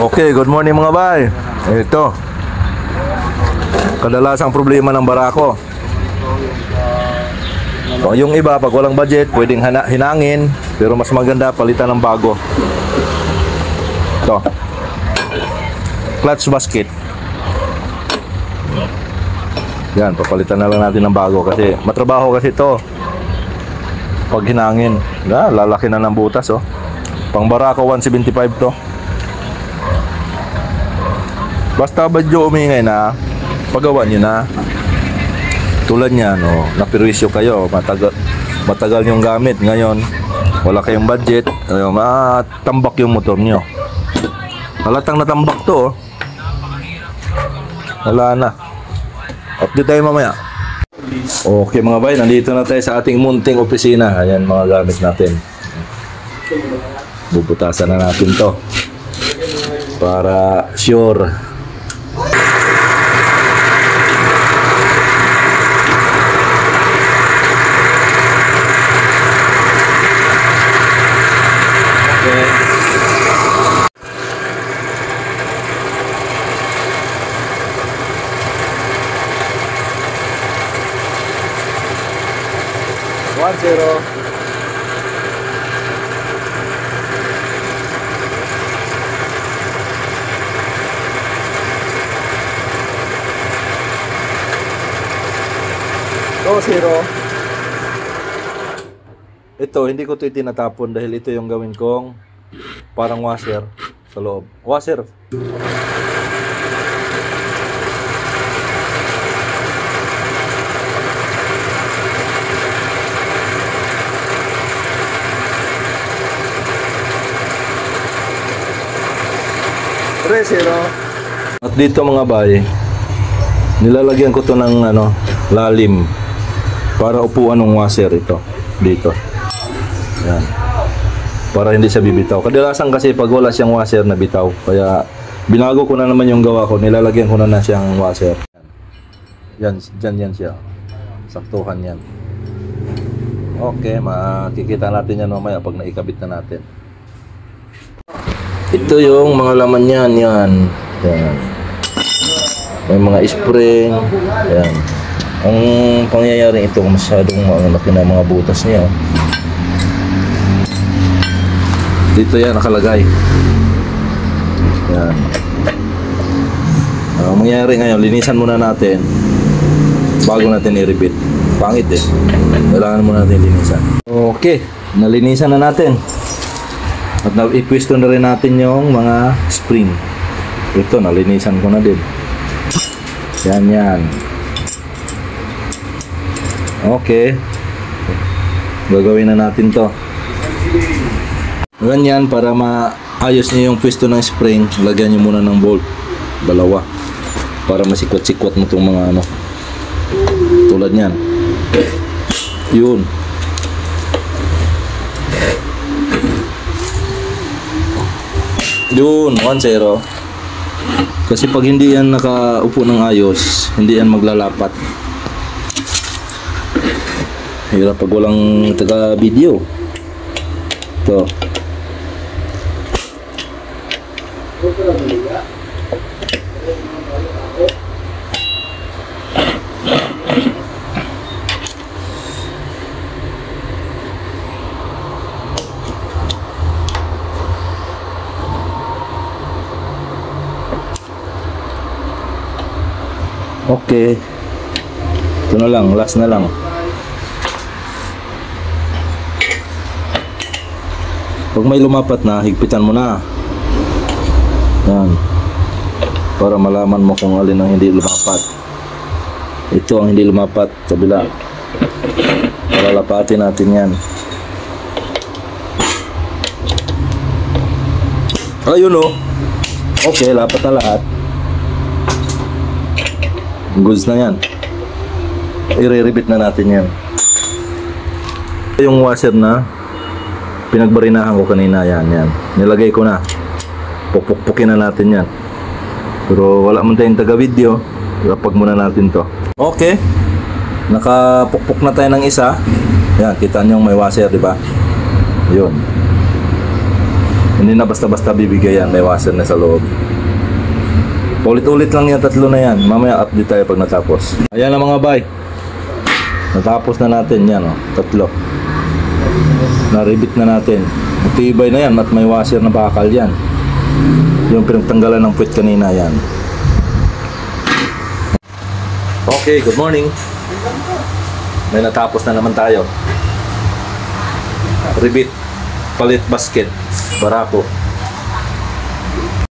Okay, good morning mga bay. Ito. Kadalasang problema ng barako. So, yung iba, pag walang budget, pwedeng hinangin. Pero mas maganda, palitan ng bago. Ito. Clutch basket. Yan, papalitan na lang natin ng bago. Kasi matrabaho kasi ito. Pag hinangin, lalaki na ng butas, oh. Pang barako 175 to. Basta badyo umingay na, pagawa nyo na. Tulad niyan, oh, napirwisyo kayo, matagal yung gamit. Ngayon, wala kayong budget, matambak yung motor nyo. Halatang natambak to, oh. Wala na. Update tayo mamaya. Okay mga bay, nandito na tayo sa ating munting opisina. Ayan mga gamit natin. Bubutasan na natin to para sure. Zero. Ito, hindi ko ito itinatapon dahil ito yung gawin kong parang washer sa loob. Washer. Zero. At dito mga bay, nilalagyan ko to ng lalim para upuan ng washer ito dito. Yan. Para hindi siya bibitaw. Kadalasan kasi pag wala siyang washer na bitaw. Kaya binago ko na naman yung gawa ko, nilalagyan ko na siyang washer. Yan, yan siya. Saktuhan yan. Okay, makikita natin yan mamaya pag naikabit na natin. Ito yung mga laman yan, yan. May mga spring. Yan. Ang pangyayari ito, masyadong malaki na mga butas niya. Dito yan nakalagay. Yan. Ang mangyayari ngayon, linisan muna natin bago natin i-repeat. Pangit eh. Kailangan muna natin linisan. Okay, nalinisan na natin. At na-ipwisto na rin natin yung mga spring. Ito, nalinisan ko na din. Yan, yan. Okay. Gagawin na natin to. Ganyan, para maayos niyo yung pwesto ng spring, lagyan niyo muna ng bolt. Dalawa. Para masikwat-sikwat mo itong mga tulad niyan. Yun. Yun, 1-0. Kasi pag hindi yan nakaupo ng ayos, hindi yan maglalapat. Hirap pag walang taga-video. Ito. Okay. Ito na lang, last na lang. Pag may lumapat na, higpitan mo na. Yan. Para malaman mo kung alin ang hindi lumapat. Ito ang hindi lumapat, kabila. Para lapatin natin yan. Ayun o. Okay, lapat na lahat. Goods na yan. I-re-rebit na natin yan. Yung washer na pinagbarinahan ko kanina, yan, yan. Nilagay ko na. Pupukpukin na natin yan. Pero wala man tayong taga-video. Lapag muna natin to. Okay. Nakapukpuk na tayo ng isa. Yan, kita nyo may washer, di ba? Yun. Hindi na basta-basta bibigay yan, may washer na sa loob. Ulit-ulit lang yan, 3 na yan. Mamaya update tayo pag natapos. Ayan na mga bay. Natapos na natin yan, 3. Na-rebit na natin. Matibay na yan at may washer na bakal yan. Yung pinagtanggalan ng puwit kanina yan. Okay, good morning. May natapos na naman tayo. Rebit, palit basket, barako.